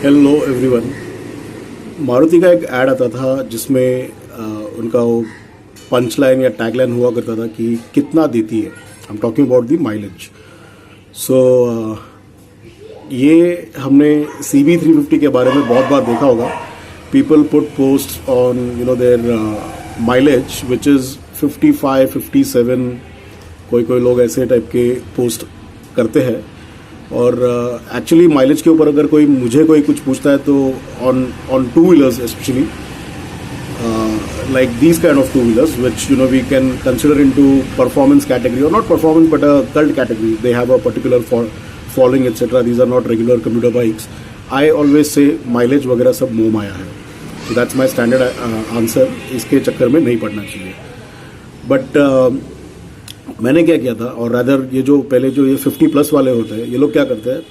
Hello everyone. Maruti का एक add आता था जिसमें उनका वो पंच लाइन या टैग लाइन हुआ करता था कि कितना देती है। I am talking about the mileage. So ये हमने CB350 के बारे में बहुत बार देखा होगा। People put post on their mileage which is 55, 57। कोई कोई लोग ऐसे टाइप के पोस्ट करते हैं। और एक्चुअली माइलेज के ऊपर अगर मुझे कोई कुछ पूछता है तो on two wheelers specially like these kind of two wheelers which we can consider into performance category, or not performance but a cult category. They have a particular following etc. These are not regular commuter bikes. I always say mileage वगैरह सब मोह माया है. So that's my standard answer. इसके चक्कर में नहीं पड़ना चाहिए. But मैंने क्या किया था, और रादर ये जो पहले जो ये 50+ वाले होते हैं, ये लोग क्या करते हैं,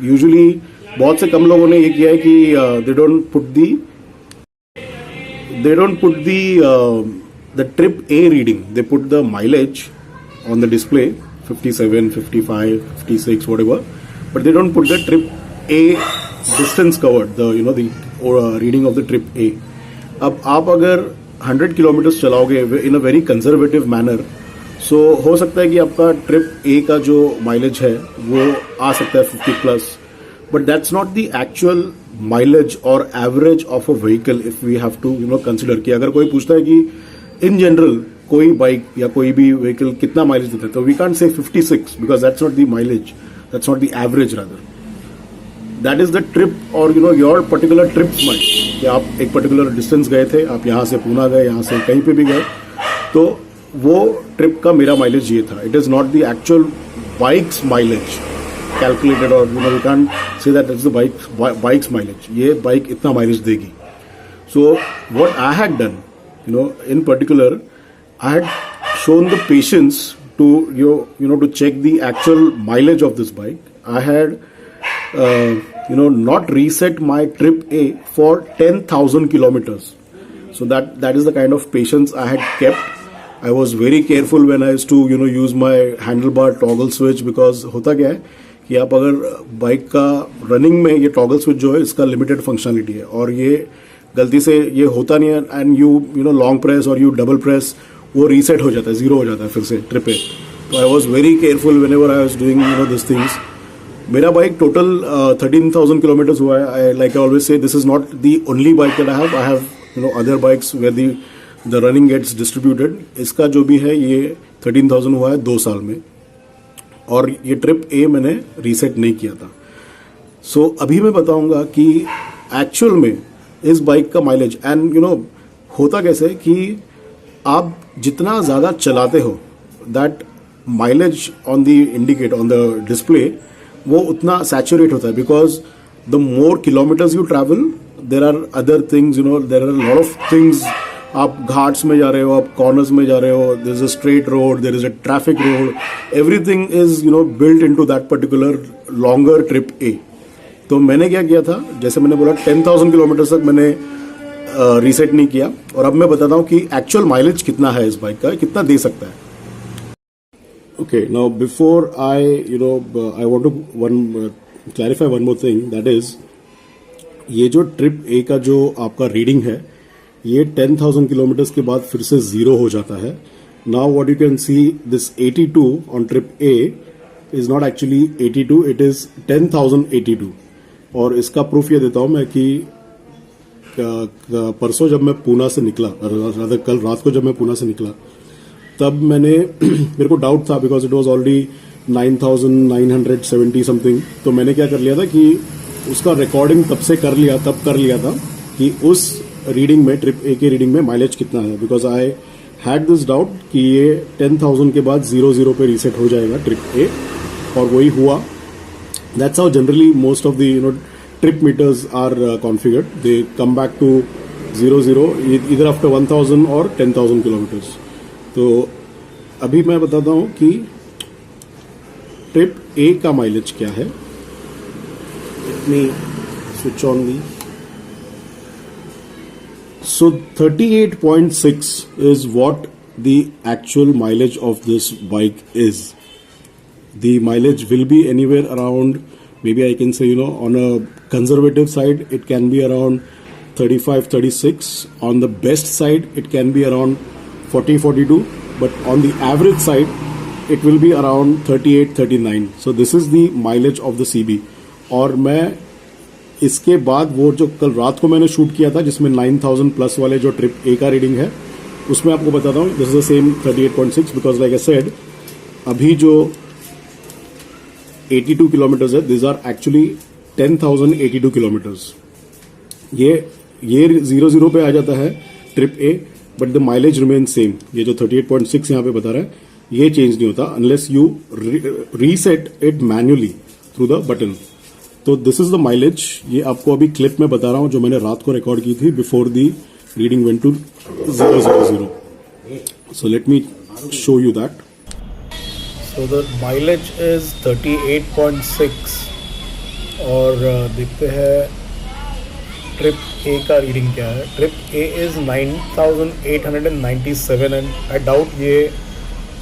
यूजुअली बहुत से कम लोगों ने ये किया है कि they don't put the trip A reading. They put the mileage on the display, 57, 55, 56, whatever, but they don't put the trip A distance covered, the reading of the trip A. अब आप अगर 100 किलोमीटर चलाओगे in a very conservative manner, so हो सकता है कि आपका trip A का जो माइलेज है वो आ सकता है 50+, but that's not the actual mileage or average of a vehicle. If we have to consider कि अगर कोई पूछता है कि in general कोई बाइक या कोई भी व्हीकल कितना माइलेज देता है, तो we can't say 56 because that's not the mileage, that's not the average, rather that is the trip or your particular trip mileage. कि आप एक पर्टिकुलर डिस्टेंस गए थे, आप यहाँ से पूना गए, यहाँ से कहीं पे भी गए, तो वो ट्रिप का मेरा माइलेज ये था. It is not the actual bikes mileage calculated, or we can't say that it's the bike's mileage. ये बाइक इतना माइलेज देगी. So what I had done, in particular, I had shown the patience to to check the actual mileage of this bike. I had not reset my trip A for 10,000 kilometers. So that is the kind of patience I had kept. I was very careful when I used to use my handlebar toggle switch, because होता क्या है कि आप अगर bike का running में ये toggle switch जो है इसका लिमिटेड फंक्शनलिटी है, और ये गलती से ये होता नहीं है, एंड यू लॉन्ग प्रेस और यू डबल प्रेस, वो रीसेट हो जाता है, जीरो हो जाता है फिर से ट्रिप पे. तो I was very careful whenever I was doing this things. मेरा बाइक टोटल 13,000 किलोमीटर्स हुआ है. I like I always say this is not the only bike that I have other bikes where the running gets distributed. इसका जो भी है ये 13,000 हुआ है 2 साल में, और ये ट्रिप ए मैंने रीसेट नहीं किया था. सो अभी मैं बताऊंगा कि एक्चुअल में इस बाइक का माइलेज, एंड होता कैसे कि आप जितना ज़्यादा चलाते हो, that mileage on the indicate on the display वो उतना सैचुरेट होता है, because the more kilometres you travel, there are other things, there are lot of things. आप घाट्स में जा रहे हो, आप कॉर्नर्स में जा रहे हो, there is a straight road, there is a traffic road, everything is built into that particular longer trip A. तो मैंने क्या किया था, जैसे मैंने बोला 10,000 किलोमीटर तक मैंने रीसेट नहीं किया. और अब मैं बताता हूँ कि एक्चुअल माइलेज कितना है इस बाइक का, कितना दे सकता है. Okay, now before I want to clarify one more thing, that is ये जो ट्रिप ए का जो आपका रीडिंग है, ये 10,000 किलोमीटर्स के बाद फिर से जीरो हो जाता है. Now what you can see, this 82 on trip A is not actually 82, it is 10,082. और इसका प्रूफ ये देता हूं मैं कि परसों जब मैं पूना से निकला, कल रात को जब मैं पूना से निकला, तब मेरे को डाउट था, because it was already 9,970 something. तो मैंने क्या कर लिया था कि उसका रिकॉर्डिंग तब कर लिया था कि उस रीडिंग में, ट्रिप ए के रीडिंग में माइलेज कितना है, because I had this doubt कि ये 10,000 के बाद 0 पे रीसेट हो जाएगा ट्रिप ए, और वही हुआ. That's how generally most of the trip meters are configured. They come back to 0 इधर आफ्टर 1,000 और 10,000 किलोमीटर्स. तो अभी मैं बताता हूं कि ट्रिप ए का माइलेज क्या है. Let me switch on the. So 38.6 is what the actual mileage of this bike is. The mileage will be anywhere around maybe I can say, you know, on a conservative side, it can be around 35, 36. On the best side, it can be around 40, 42. But on the average side, it will be around 38, 39. So this is the mileage of the CB. और मैं इसके बाद वो जो कल रात को मैंने शूट किया था जिसमें 9000 प्लस वाले जो ट्रिप ए का रीडिंग है, उसमें आपको बताता हूँ this is the same 38.6 because like I said अभी जो 82 किलोमीटर्स है दिस आर एक्चुअली 10,082 किलोमीटर्स. ये 00 पे आ जाता है trip A, but the mileage remain same. ये जो 38.6 यहाँ पे बता रहा है ये चेंज नहीं होता unless you reset it manually through the button. तो दिस इज द माइलेज. ये आपको अभी क्लिप में बता रहा हूं जो मैंने रात को रिकॉर्ड की थी before the reading went to 000. So let me show you that. So the mileage is 38.6 और देखते हैं ट्रिप ए का रीडिंग क्या है. Trip A is 9,897 and I doubt ये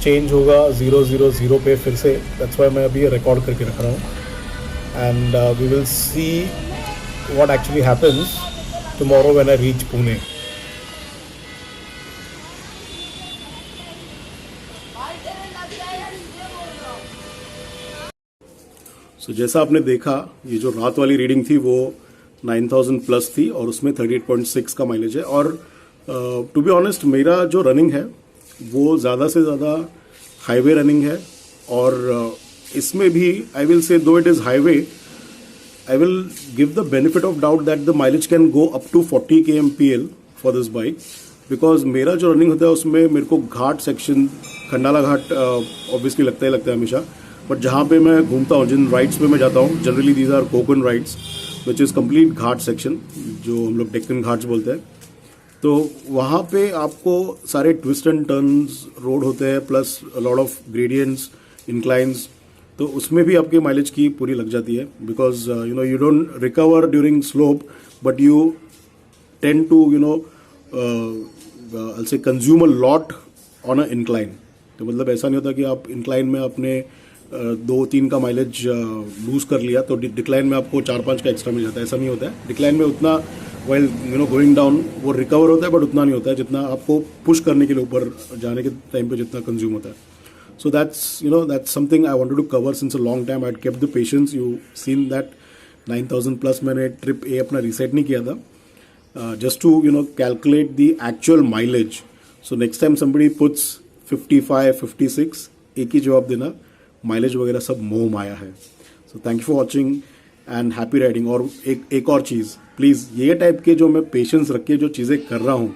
चेंज होगा 000 पे फिर से. दैट्स वाई मैं अभी रिकॉर्ड करके रख रहा हूँ and we will see what actually happens tomorrow when I reach Pune. So, जैसा आपने देखा ये जो रात वाली रीडिंग थी वो 9000 प्लस थी और उसमें 38.6 का माइलेज है. और टू बी ऑनेस्ट मेरा जो रनिंग है वो ज़्यादा से ज़्यादा हाईवे रनिंग है. और इसमें भी आई will say though it is highway I will give the benefit of doubt that the mileage can go up to 40 kmpl for this bike because मेरा जो रनिंग होता है उसमें मेरे को घाट सेक्शन खंडाला घाट ऑब्वियसली लगता है हमेशा. बट जहाँ पे मैं घूमता हूँ जिन राइड्स पे मैं जाता हूँ generally these are Konkan rides which is complete ghat section जो हम लोग डेक्कन घाट्स बोलते हैं. तो वहाँ पे आपको सारे ट्विस्ट एंड टर्न्स रोड होते हैं plus lot of gradients inclines. तो उसमें भी आपके माइलेज की पूरी लग जाती है because you know you don't recover during slope but you tend to you know I say consume a lot on a incline. तो मतलब ऐसा नहीं होता कि आप इंक्लाइन में अपने 2-3 का माइलेज लूज कर लिया तो डिक्लाइन में आपको 4-5 का एक्स्ट्रा मिल जाता है. ऐसा नहीं होता है. डिक्लाइन में उतना while you know going down वो रिकवर होता है बट उतना नहीं होता है जितना आपको पुश करने के लिए ऊपर जाने के टाइम पे जितना कंज्यूम होता है. So that's something I wanted to cover since a long time. I had kept the patience. You seen that 9000 plus मैंने ट्रिप ए अपना रीसेट नहीं किया था just to you know calculate the actual mileage. So next time somebody puts 55, 56 एक ही जवाब देना. Mileage वगैरह सब मोह माया है. So thank you for watching and happy riding. और एक और चीज़ प्लीज़ ये टाइप के जो मैं पेशेंस रख के जो चीज़ें कर रहा हूँ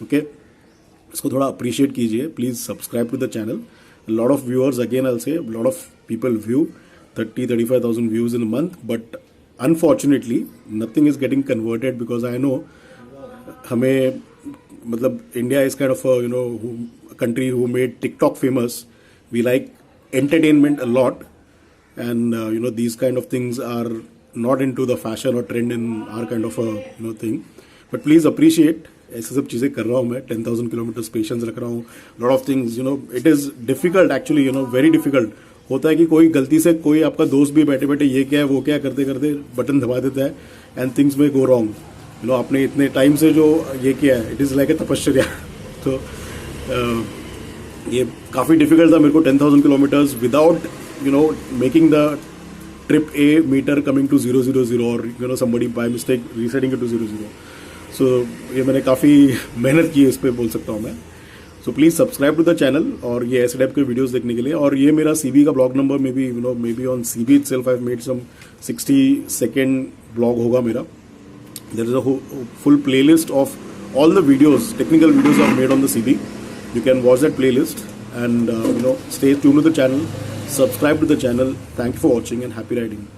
ओके इसको थोड़ा अप्रिशिएट कीजिए. Please subscribe to the channel. Lot of viewers again I will say lot of people view 30-35,000 views in a month but unfortunately nothing is getting converted because I know हमें मतलब India is kind of you know country who made TikTok famous. We like entertainment a lot and you know these kind of things are not into the fashion or trend in our kind of a you know thing but please appreciate ऐसे सब चीज़ें कर रहा हूँ मैं. 10,000 kilometres patience रख रहा हूँ. Lot of things you know it is difficult actually you know very difficult. होता है कि कोई गलती से कोई आपका दोस्त भी बैठे बैठे ये क्या है वो क्या करते करते बटन दबा देता है एंड थिंग्स में गो रॉन्ग. यू नो आपने इतने टाइम से जो ये किया है इट इज़ लाइक ए तपश्चर्या. तो ये काफ़ी डिफिकल्ट था मेरे को 10,000 kilometres without you know making the trip A meter coming to 000 और you know somebody by mistake resetting it to 00. So ये मैंने काफ़ी मेहनत की है इस पर बोल सकता हूँ मैं. So please subscribe to the channel और ये ऐसे टाइप के वीडियोस देखने के लिए. और ये मेरा सीबी का blog number maybe you know maybe on CB itself I have made some 60-second blog होगा मेरा. There is a full playlist of all the videos, technical videos are made on the CB. You can watch that playlist and you know stay tuned to the channel, subscribe to the channel. Thank you for watching and happy riding.